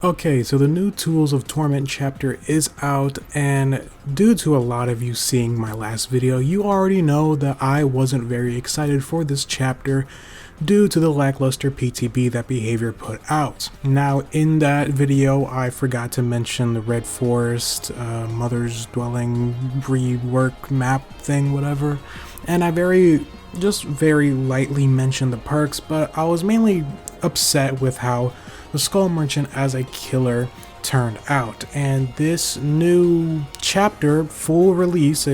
Okay, so the new Tools of Torment chapter is out, and due to a lot of you seeing my last video, you already know that I wasn't very excited for this chapter due to the lackluster PTB that Behavior put out. Now, in that video, I forgot to mention the Red Forest, Mother's Dwelling rework map thing, whatever, and I very lightly mentioned the perks, but I was mainly upset with how the Skull Merchant as a killer turned out. And this new chapter, fully released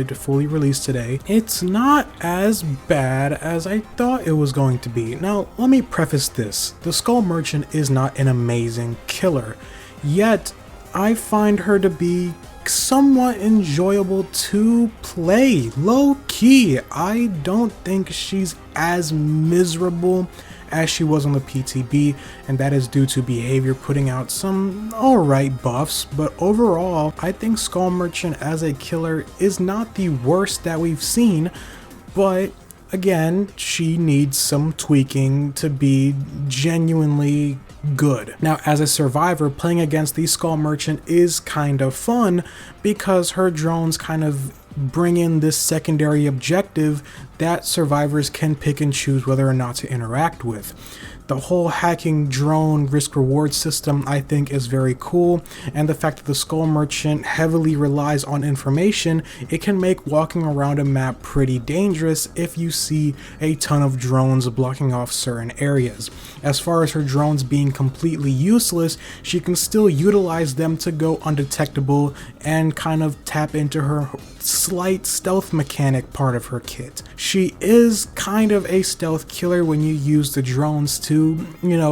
today, it's not as bad as I thought it was going to be. Now, let me preface this. The Skull Merchant is not an amazing killer, yet I find her to be somewhat enjoyable to play. Low key, I don't think she's as miserable as she was on the PTB, and that is due to Behavior putting out some alright buffs, but overall, I think Skull Merchant as a killer is not the worst that we've seen, but again, she needs some tweaking to be genuinely good. Now, as a survivor, playing against the Skull Merchant is kind of fun because her drones kind of bring in this secondary objective that survivors can pick and choose whether or not to interact with. The whole hacking drone risk reward system I think is very cool, and the fact that the Skull Merchant heavily relies on information, it can make walking around a map pretty dangerous if you see a ton of drones blocking off certain areas. As far as her drones being completely useless, she can still utilize them to go undetectable and kind of tap into her slight stealth mechanic part of her kit. She is kind of a stealth killer when you use the drones to,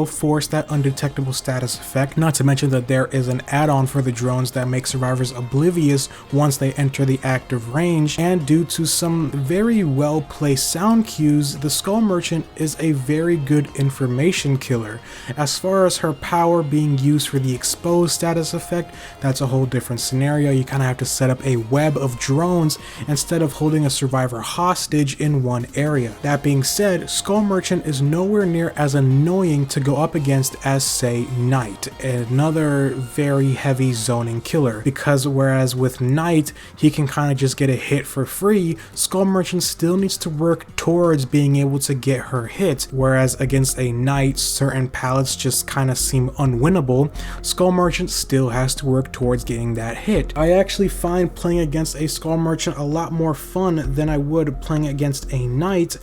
force that undetectable status effect, not to mention that there is an add-on for the drones that makes survivors oblivious once they enter the active range, and due to some very well placed sound cues, the Skull Merchant is a very good information killer. As far as her power being used for the exposed status effect, that's a whole different scenario. You kind of have to set up a web of drones instead of holding a survivor hostage in one area. That being said, Skull Merchant is nowhere near as annoying to go up against as, say, Knight, another very heavy zoning killer, because whereas with Knight he can kind of just get a hit for free, Skull Merchant still needs to work towards being able to get her hit, whereas against a Knight certain pallets just kind of seem unwinnable. Skull Merchant still has to work towards getting that hit. I actually find playing against a Skull Merchant a lot more fun than I would playing against a Knight,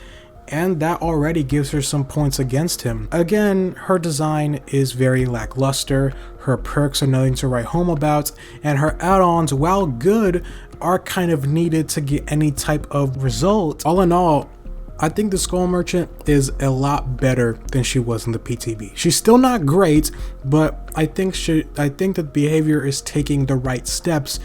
and that already gives her some points against him. Again, her design is very lackluster, her perks are nothing to write home about, and her add-ons, while good, are kind of needed to get any type of result. All in all, I think the Skull Merchant is a lot better than she was in the PTB. She's still not great, but I think that Behavior is taking the right steps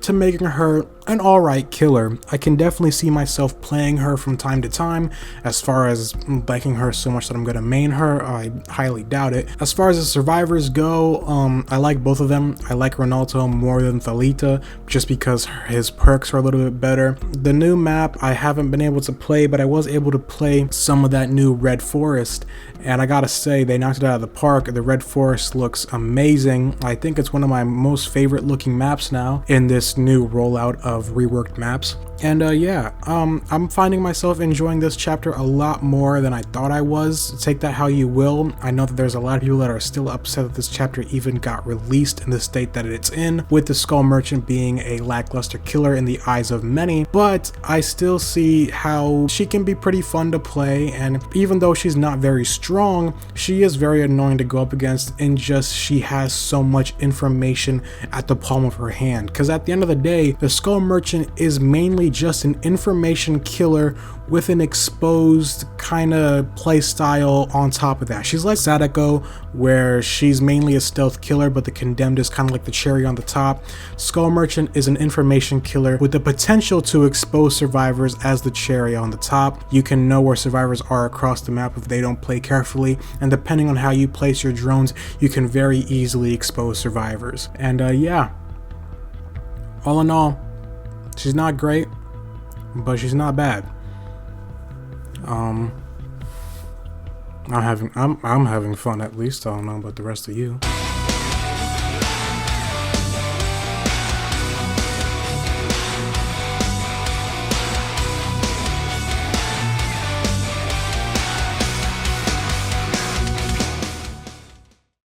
to making her an alright killer. I can definitely see myself playing her from time to time. As far as liking her so much that I'm gonna main her, I highly doubt it. As far as the survivors go, I like both of them. I like Ronaldo more than Thalita just because his perks are a little bit better. The new map I haven't been able to play, but I was able to play some of that new Red Forest, and I gotta say, they knocked it out of the park. The Red Forest looks amazing. I think it's one of my most favorite looking maps now in this new rollout of reworked maps. And I'm finding myself enjoying this chapter a lot more than I thought I was. Take that how you will. I know that there's a lot of people that are still upset that this chapter even got released in the state that it's in, with the Skull Merchant being a lackluster killer in the eyes of many, but I still see how she can be pretty fun to play, and even though she's not very strong, she is very annoying to go up against in just she has so much information at the palm of her hand. Because at the end of the day, the Skull Merchant is mainly just an information killer with an exposed kind of play style on top of that. She's like Sadako, where she's mainly a stealth killer, but the Condemned is kind of like the cherry on the top. Skull Merchant is an information killer with the potential to expose survivors as the cherry on the top. You can know where survivors are across the map if they don't play carefully, and depending on how you place your drones, you can very easily expose survivors. And all in all, she's not great, but she's not bad. I'm having fun at least. I don't know about the rest of you.